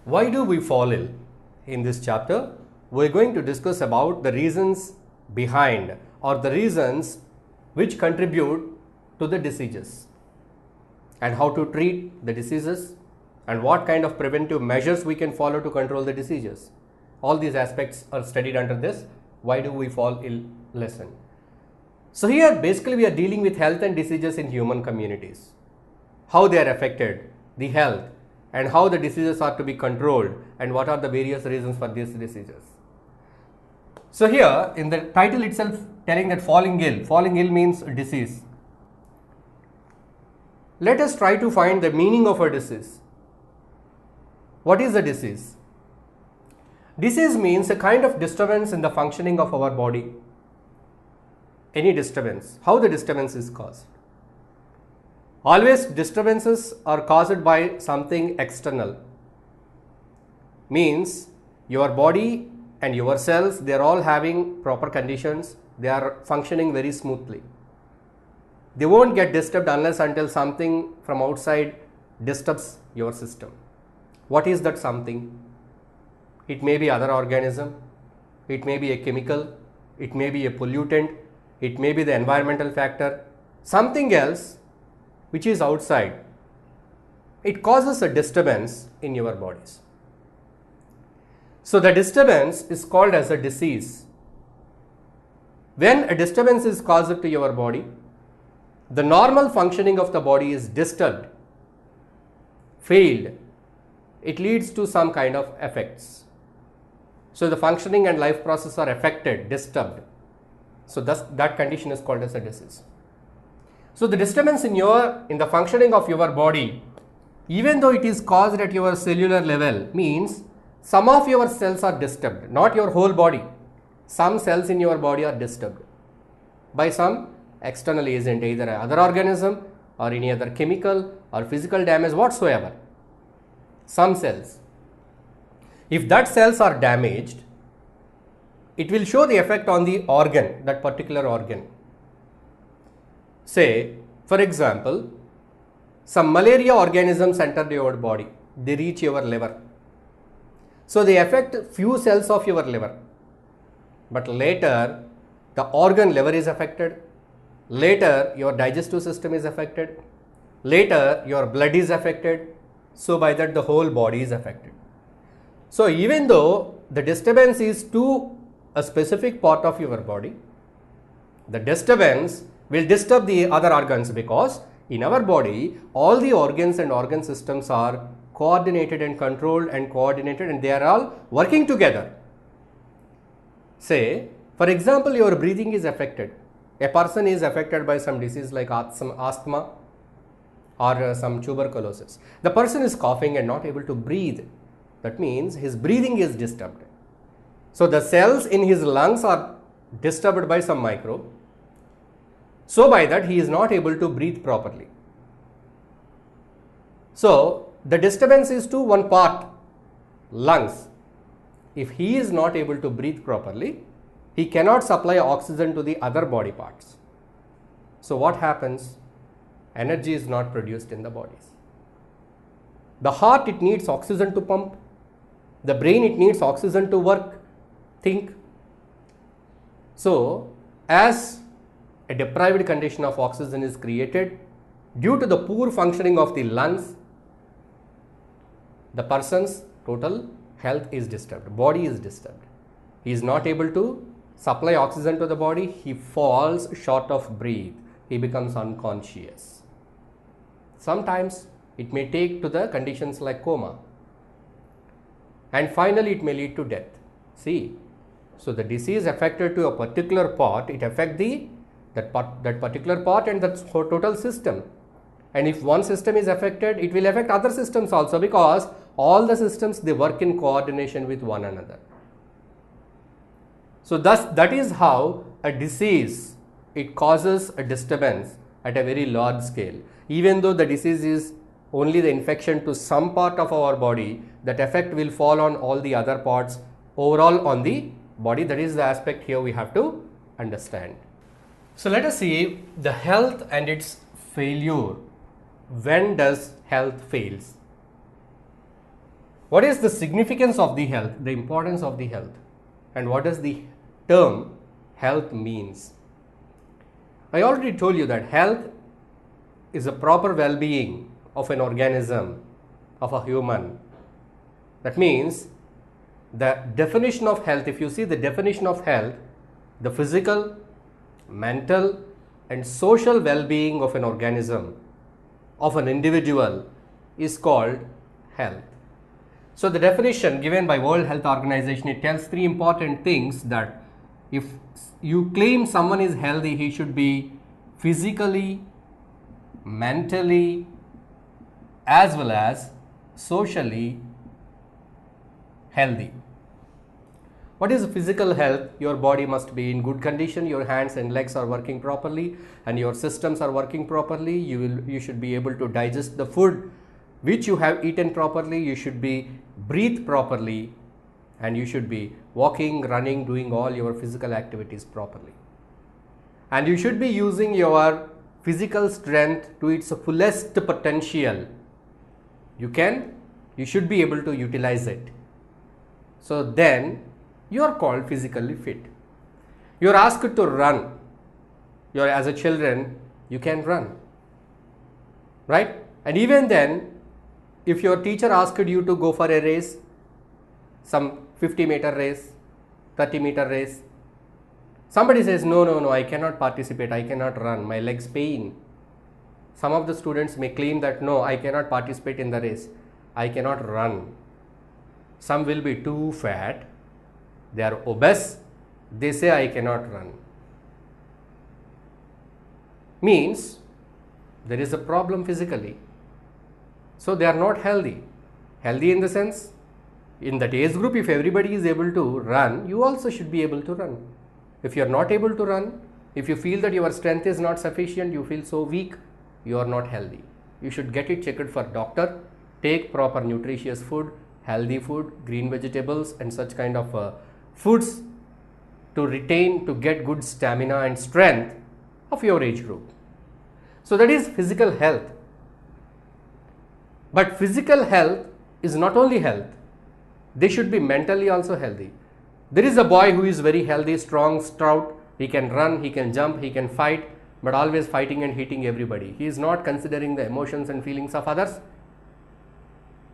Why do we fall ill? In this chapter, we are going to discuss about the reasons behind or the reasons which contribute to the diseases and how to treat the diseases and what kind of preventive measures we can follow to control the diseases. All these aspects are studied under this "Why do we fall ill" lesson. So here basically we are dealing with health and diseases in human communities, how they are affected, the health, and how the diseases are to be controlled and what are the various reasons for these diseases. So here in the title itself telling that falling ill means disease. Let us try to find the meaning of a disease. What is a disease? Disease means a kind of disturbance in the functioning of our body. Any disturbance. How the disturbance is caused? Always disturbances are caused by something external. Means your body and your cells, they are all having proper conditions. They are functioning very smoothly. They won't get disturbed unless until something from outside disturbs your system. What is that something? It may be other organism, it may be a chemical, it may be a pollutant, it may be the environmental factor, something else which is outside. It causes a disturbance in your bodies. So the disturbance is called as a disease. When a disturbance is caused to your body, the normal functioning of the body is disturbed, failed. It leads to some kind of effects. So the functioning and life process are affected, disturbed. So thus that condition is called as a disease. So the disturbance in the functioning of your body, even though it is caused at your cellular level, means some of your cells are disturbed, not your whole body. Some cells in your body are disturbed by some external agent, either other organism or any other chemical or physical damage whatsoever. Some cells. If that cells are damaged, it will show the effect on the organ, that particular organ. Say, for example, some malaria organisms enter your body, they reach your liver. So they affect few cells of your liver, but later the organ liver is affected, later your digestive system is affected, later your blood is affected, so by that the whole body is affected. So even though the disturbance is to a specific part of your body, the disturbance will disturb the other organs, because in our body all the organs and organ systems are coordinated and controlled and coordinated, and they are all working together. Say, for example, your breathing is affected. A person is affected by some disease like asthma or some tuberculosis. The person is coughing and not able to breathe. That means his breathing is disturbed. So the cells in his lungs are disturbed by some microbe. So by that he is not able to breathe properly. So the disturbance is to one part, lungs. If he is not able to breathe properly, he cannot supply oxygen to the other body parts. So what happens? Energy is not produced in the bodies. The heart, it needs oxygen to pump. The brain, it needs oxygen to work, think. So as a deprived condition of oxygen is created due to the poor functioning of the lungs, the person's total health is disturbed, body is disturbed. He is not able to supply oxygen to the body, he falls short of breath, he becomes unconscious. Sometimes it may take to the conditions like coma, and finally it may lead to death. See, so the disease affected to a particular part, it affects that particular part and that total system. And if one system is affected, it will affect other systems also, because all the systems, they work in coordination with one another. So thus that is how a disease, it causes a disturbance at a very large scale. Even though the disease is only the infection to some part of our body, that effect will fall on all the other parts overall on the body. That is the aspect here we have to understand. So let us see the health and its failure. When does health fails? What is the significance of the health, the importance of the health, and what does the term health means? I already told you that health is a proper well-being of an organism, of a human. That means the definition of health, if you see the definition of health, the physical, mental and social well-being of an organism, of an individual, is called health. So the definition given by World Health Organization, it tells three important things: that if you claim someone is healthy, he should be physically, mentally, as well as socially healthy. What is physical health? Your body must be in good condition, your hands and legs are working properly and your systems are working properly. You should be able to digest the food which you have eaten properly. You should be breathe properly, and you should be walking, running, doing all your physical activities properly. And you should be using your physical strength to its fullest potential. You should be able to utilize it. So then you are called physically fit. You are asked to run. As a children, you can run, right? And even then, if your teacher asked you to go for a race, some 50-meter race, 30-meter race, somebody says, no, I cannot participate, I cannot run, my legs pain. Some of the students may claim that, no, I cannot participate in the race, I cannot run. Some will be too fat, they are obese, they say I cannot run. Means there is a problem physically. So they are not healthy. Healthy in the sense, in that age group, if everybody is able to run, you also should be able to run. If you are not able to run, if you feel that your strength is not sufficient, you feel so weak, you are not healthy. You should get it checked for doctor, take proper nutritious food, healthy food, green vegetables and such kind of foods to get good stamina and strength of your age group. So that is physical health. But physical health is not only health, they should be mentally also healthy. There is a boy who is very healthy, strong, stout, he can run, he can jump, he can fight, but always fighting and hitting everybody. He is not considering the emotions and feelings of others.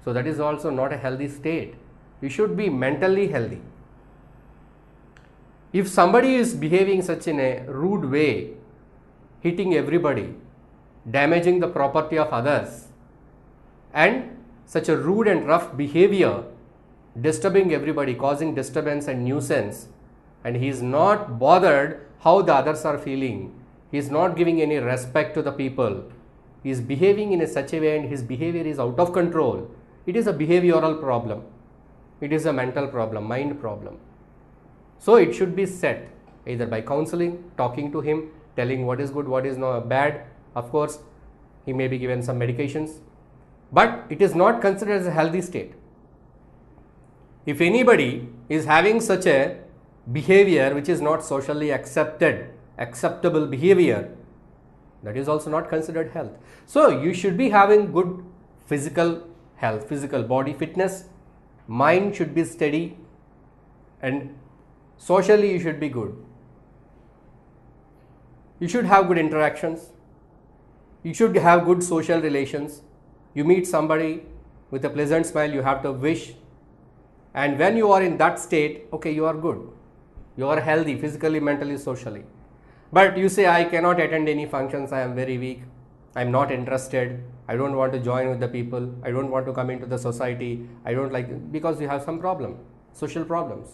So that is also not a healthy state. You should be mentally healthy. If somebody is behaving such in a rude way, hitting everybody, damaging the property of others, and such a rude and rough behavior, disturbing everybody, causing disturbance and nuisance, and he is not bothered how the others are feeling, he is not giving any respect to the people, he is behaving in such a way and his behavior is out of control, it is a behavioral problem, it is a mental problem, mind problem. So it should be set either by counseling, talking to him, telling what is good, what is not bad. Of course, he may be given some medications, but it is not considered as a healthy state. If anybody is having such a behavior which is not socially acceptable behavior, that is also not considered health. So you should be having good physical health, physical body fitness, mind should be steady, and socially you should be good. You should have good interactions, you should have good social relations. You meet somebody with a pleasant smile, you have to wish, and when you are in that state, okay, you are good, you are healthy physically, mentally, socially. But you say, I cannot attend any functions, I am very weak, I am not interested, I don't want to join with the people, I don't want to come into the society, I don't like, because you have some problem, social problems.